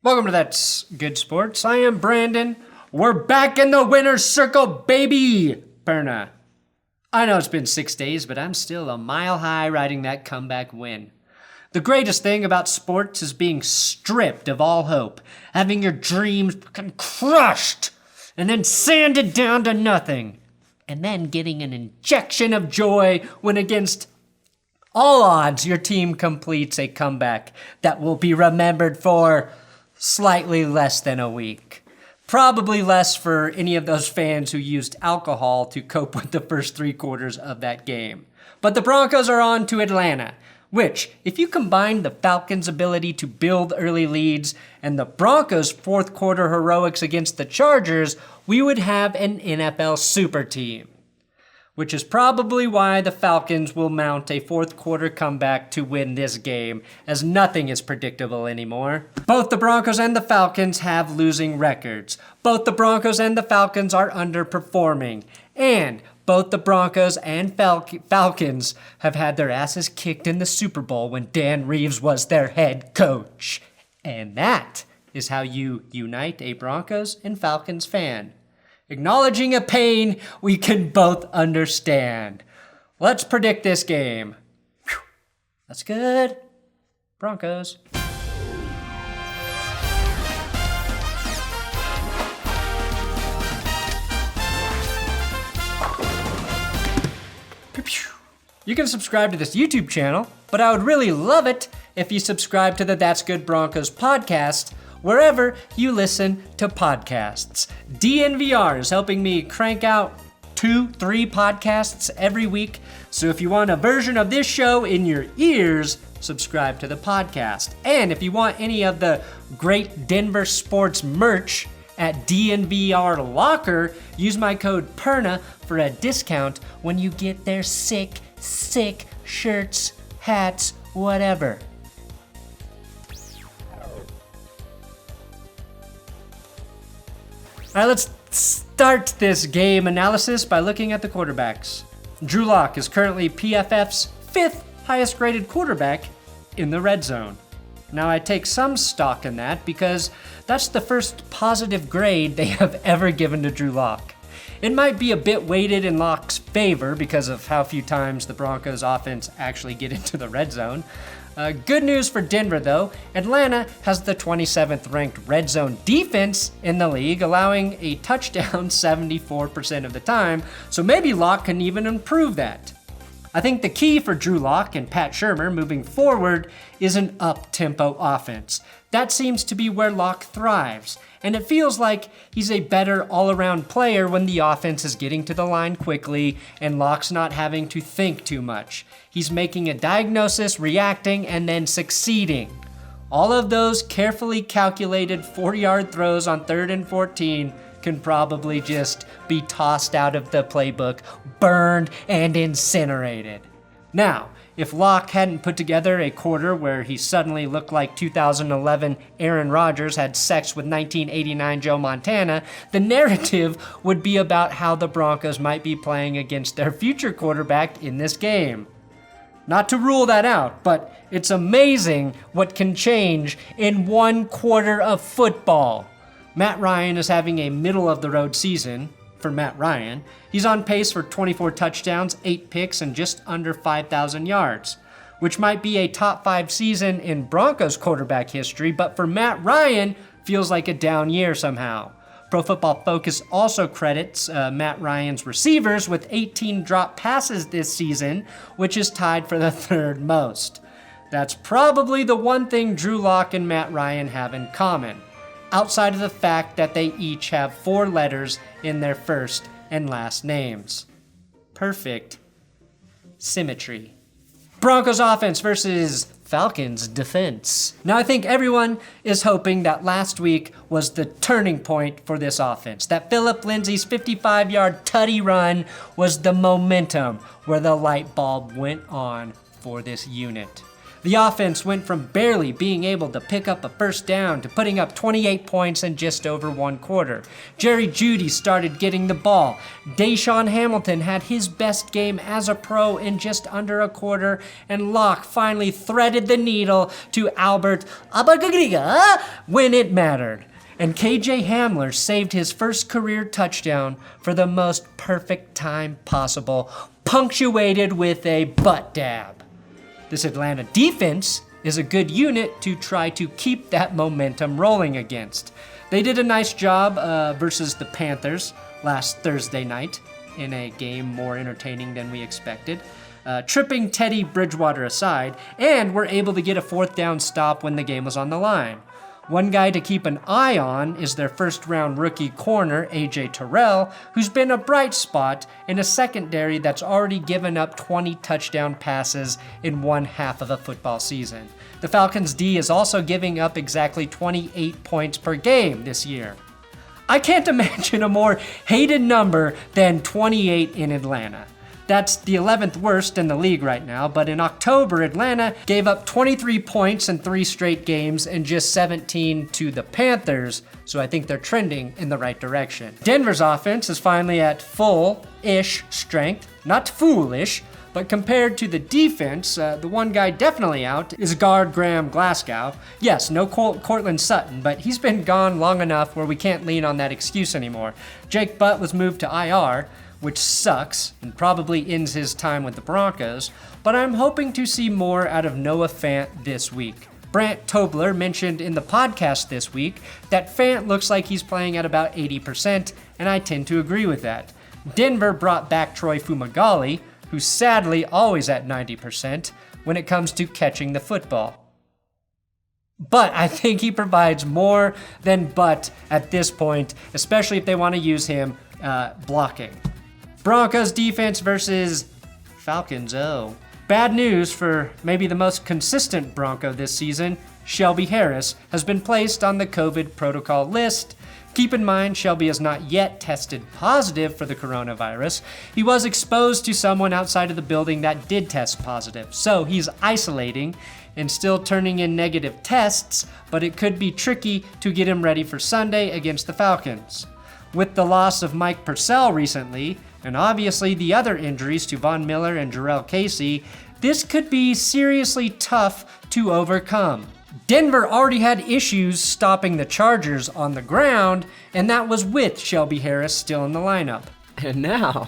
Welcome to That's Good Sports. I am Brandon. We're back in the winner's circle, baby! Perna. I know it's been 6 days, but I'm still a mile high riding that comeback win. The greatest thing about sports is being stripped of all hope, having your dreams crushed, and then sanded down to nothing, and then getting an injection of joy when against all odds your team completes a comeback that will be remembered for slightly less than a week. Probably less for any of those fans who used alcohol to cope with the first 3 quarters of that game. But the Broncos are on to Atlanta, which, if you combine the Falcons' ability to build early leads and the Broncos' fourth quarter heroics against the Chargers, we would have an NFL super team. Which is probably why the Falcons will mount a fourth quarter comeback to win this game, as nothing is predictable anymore. Both the Broncos and the Falcons have losing records. Both the Broncos and the Falcons are underperforming. And both the Broncos and Falcons have had their asses kicked in the Super Bowl when Dan Reeves was their head coach. And that is how you unite a Broncos and Falcons fan. Acknowledging a pain we can both understand. Let's predict this game. Whew. That's good. Broncos. You can subscribe to this YouTube channel, but I would really love it if you subscribe to the That's Good Broncos podcast wherever you listen to podcasts. DNVR is helping me crank out 2-3 podcasts every week. So if you want a version of this show in your ears, subscribe to the podcast. And if you want any of the great Denver sports merch at DNVR Locker, use my code PERNA for a discount when you get their sick shirts, hats, whatever. All right, let's start this game analysis by looking at the quarterbacks. Drew Lock is currently PFF's 5th highest graded quarterback in the red zone. Now, I take some stock in that because that's the first positive grade they have ever given to Drew Lock. It might be a bit weighted in Lock's favor because of how few times the Broncos offense actually get into the red zone. Good news for Denver, though. Atlanta has the 27th ranked red zone defense in the league, allowing a touchdown 74% of the time, so maybe Lock can even improve that. I think the key for Drew Lock and Pat Shurmur moving forward is an up-tempo offense. That seems to be where Lock thrives, and it feels like he's a better all-around player when the offense is getting to the line quickly and Lock's not having to think too much. He's making a diagnosis, reacting, and then succeeding. All of those carefully calculated 4-yard throws on 3rd and 14 can probably just be tossed out of the playbook, burned, and incinerated. Now, if Lock hadn't put together a quarter where he suddenly looked like 2011 Aaron Rodgers had sex with 1989 Joe Montana, the narrative would be about how the Broncos might be playing against their future quarterback in this game. Not to rule that out, but it's amazing what can change in 1 quarter of football. Matt Ryan is having a middle-of-the-road season. For Matt Ryan, he's on pace for 24 touchdowns, 8 picks, and just under 5,000 yards, which might be a top 5 season in Broncos quarterback history, but for Matt Ryan, feels like a down year somehow. Pro Football Focus also credits Matt Ryan's receivers with 18 drop passes this season, which is tied for the 3rd most. That's probably the one thing Drew Lock and Matt Ryan have in common, outside of the fact that they each have 4 letters in their first and last names. Perfect symmetry. Broncos offense versus Falcons defense. Now, I think everyone is hoping that last week was the turning point for this offense, that Phillip Lindsay's 55-yard tutty run was the momentum where the light bulb went on for this unit. The offense went from barely being able to pick up a first down to putting up 28 points in just over one quarter. Jerry Jeudy started getting the ball. Deshaun Hamilton had his best game as a pro in just under a quarter, and Locke finally threaded the needle to Albert Abagagriga when it mattered. And KJ Hamler saved his first career touchdown for the most perfect time possible, punctuated with a butt dab. This Atlanta defense is a good unit to try to keep that momentum rolling against. They did a nice job versus the Panthers last Thursday night in a game more entertaining than we expected, tripping Teddy Bridgewater aside, and were able to get a fourth down stop when the game was on the line. One guy to keep an eye on is their first-round rookie corner, AJ Terrell, who's been a bright spot in a secondary that's already given up 20 touchdown passes in one half of a football season. The Falcons' D is also giving up exactly 28 points per game this year. I can't imagine a more hated number than 28 in Atlanta. That's the 11th worst in the league right now, but in October, Atlanta gave up 23 points in 3 straight games and just 17 to the Panthers, so I think they're trending in the right direction. Denver's offense is finally at full-ish strength, not foolish, but compared to the defense, the one guy definitely out is guard Graham Glasgow. Yes, no Cortland Sutton, but he's been gone long enough where we can't lean on that excuse anymore. Jake Butt was moved to IR, which sucks and probably ends his time with the Broncos, but I'm hoping to see more out of Noah Fant this week. Brant Tobler mentioned in the podcast this week that Fant looks like he's playing at about 80%, and I tend to agree with that. Denver brought back Troy Fumagalli, who's sadly always at 90% when it comes to catching the football. But I think he provides more than Butt at this point, especially if they want to use him blocking. Broncos defense versus Falcons. Oh. Bad news for maybe the most consistent Bronco this season. Shelby Harris has been placed on the COVID protocol list. Keep in mind, Shelby has not yet tested positive for the coronavirus. He was exposed to someone outside of the building that did test positive, so he's isolating and still turning in negative tests, but it could be tricky to get him ready for Sunday against the Falcons. With the loss of Mike Purcell recently, and obviously the other injuries to Von Miller and Jarrell Casey, this could be seriously tough to overcome. Denver already had issues stopping the Chargers on the ground, and that was with Shelby Harris still in the lineup. And now,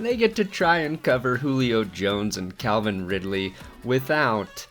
they get to try and cover Julio Jones and Calvin Ridley without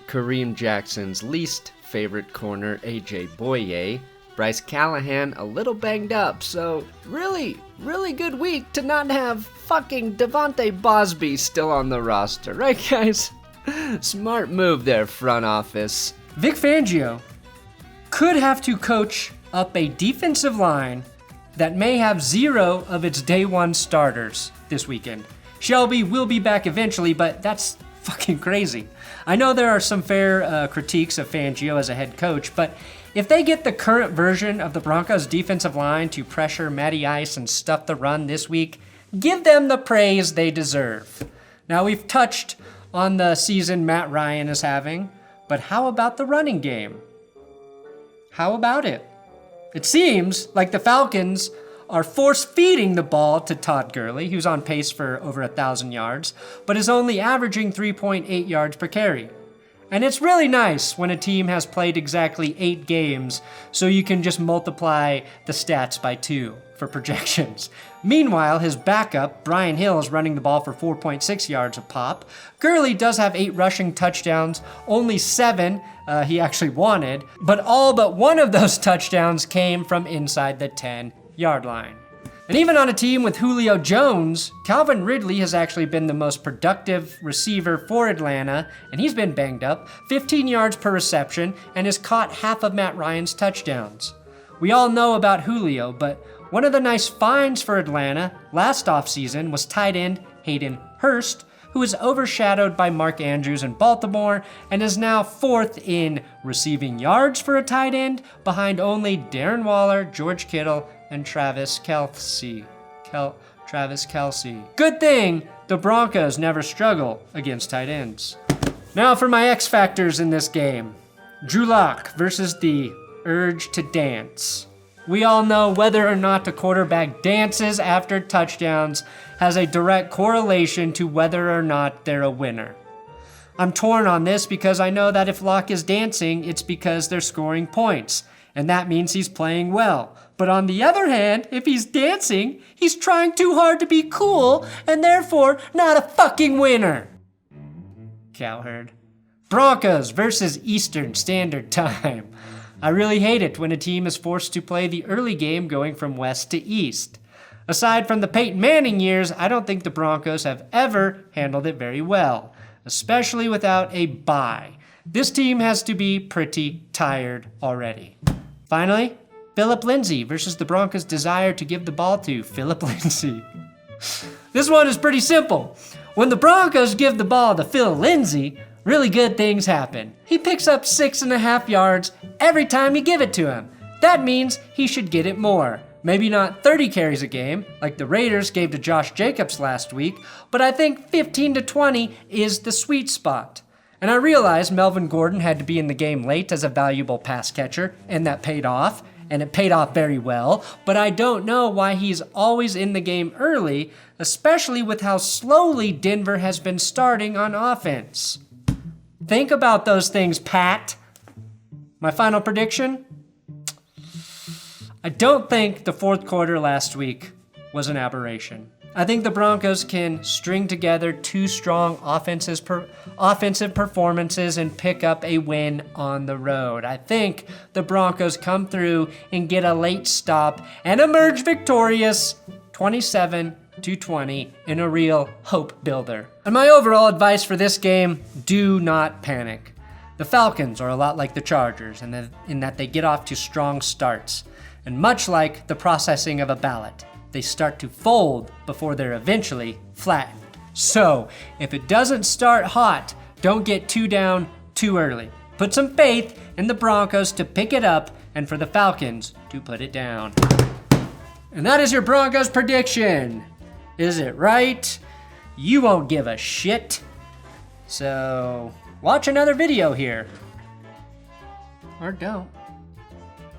Kareem Jackson's least favorite corner, AJ Bouye. Bryce Callahan a little banged up, so really good week to not have fucking Devontae Bosby still on the roster, right guys? Smart move there, front office. Vic Fangio could have to coach up a defensive line that may have 0 of its day one starters this weekend. Shelby will be back eventually, but that's fucking crazy. I know there are some fair critiques of Fangio as a head coach, but if they get the current version of the Broncos defensive line to pressure Matty Ice and stuff the run this week, give them the praise they deserve. Now, we've touched on the season Matt Ryan is having, but how about the running game? How about it? It seems like the Falcons are force-feeding the ball to Todd Gurley, who's on pace for over 1,000 yards, but is only averaging 3.8 yards per carry. And it's really nice when a team has played exactly 8 games, so you can just multiply the stats by 2 for projections. Meanwhile, his backup, Brian Hill, is running the ball for 4.6 yards a pop. Gurley does have 8 rushing touchdowns, only 7 he actually wanted, but all but one of those touchdowns came from inside the 10-yard line. And even on a team with Julio Jones, Calvin Ridley has actually been the most productive receiver for Atlanta, and he's been banged up, 15 yards per reception, and has caught half of Matt Ryan's touchdowns. We all know about Julio, but one of the nice finds for Atlanta last offseason was tight end Hayden Hurst, who was overshadowed by Mark Andrews in Baltimore and is now 4th in receiving yards for a tight end, behind only Darren Waller, George Kittle, and Travis Kelce. Good thing the Broncos never struggle against tight ends. Now for my X factors in this game. Drew Lock versus the urge to dance. We all know whether or not the quarterback dances after touchdowns has a direct correlation to whether or not they're a winner. I'm torn on this because I know that if Lock is dancing, it's because they're scoring points, and that means he's playing well. But on the other hand, if he's dancing, he's trying too hard to be cool, and therefore not a fucking winner. Cowherd. Broncos versus Eastern Standard Time. I really hate it when a team is forced to play the early game going from west to east. Aside from the Peyton Manning years, I don't think the Broncos have ever handled it very well, especially without a bye. This team has to be pretty tired already. Finally, Phillip Lindsay versus the Broncos' desire to give the ball to Phillip Lindsay. This one is pretty simple. When the Broncos give the ball to Phil Lindsay, really good things happen. He picks up 6.5 yards every time you give it to him. That means he should get it more. Maybe not 30 carries a game, like the Raiders gave to Josh Jacobs last week, but I think 15 to 20 is the sweet spot. And I realize Melvin Gordon had to be in the game late as a valuable pass catcher, and that paid off, and it paid off very well, but I don't know why he's always in the game early, especially with how slowly Denver has been starting on offense. Think about those things, Pat. My final prediction? I don't think the fourth quarter last week was an aberration. I think the Broncos can string together two strong offensive performances and pick up a win on the road. I think the Broncos come through and get a late stop and emerge victorious 27-20 in a real hope builder. And my overall advice for this game, do not panic. The Falcons are a lot like the Chargers in that they get off to strong starts. And much like the processing of a ballot, they start to fold before they're eventually flattened. So, if it doesn't start hot, don't get too down too early. Put some faith in the Broncos to pick it up and for the Falcons to put it down. And that is your Broncos prediction. Is it right? You won't give a shit. So, watch another video here. Or don't.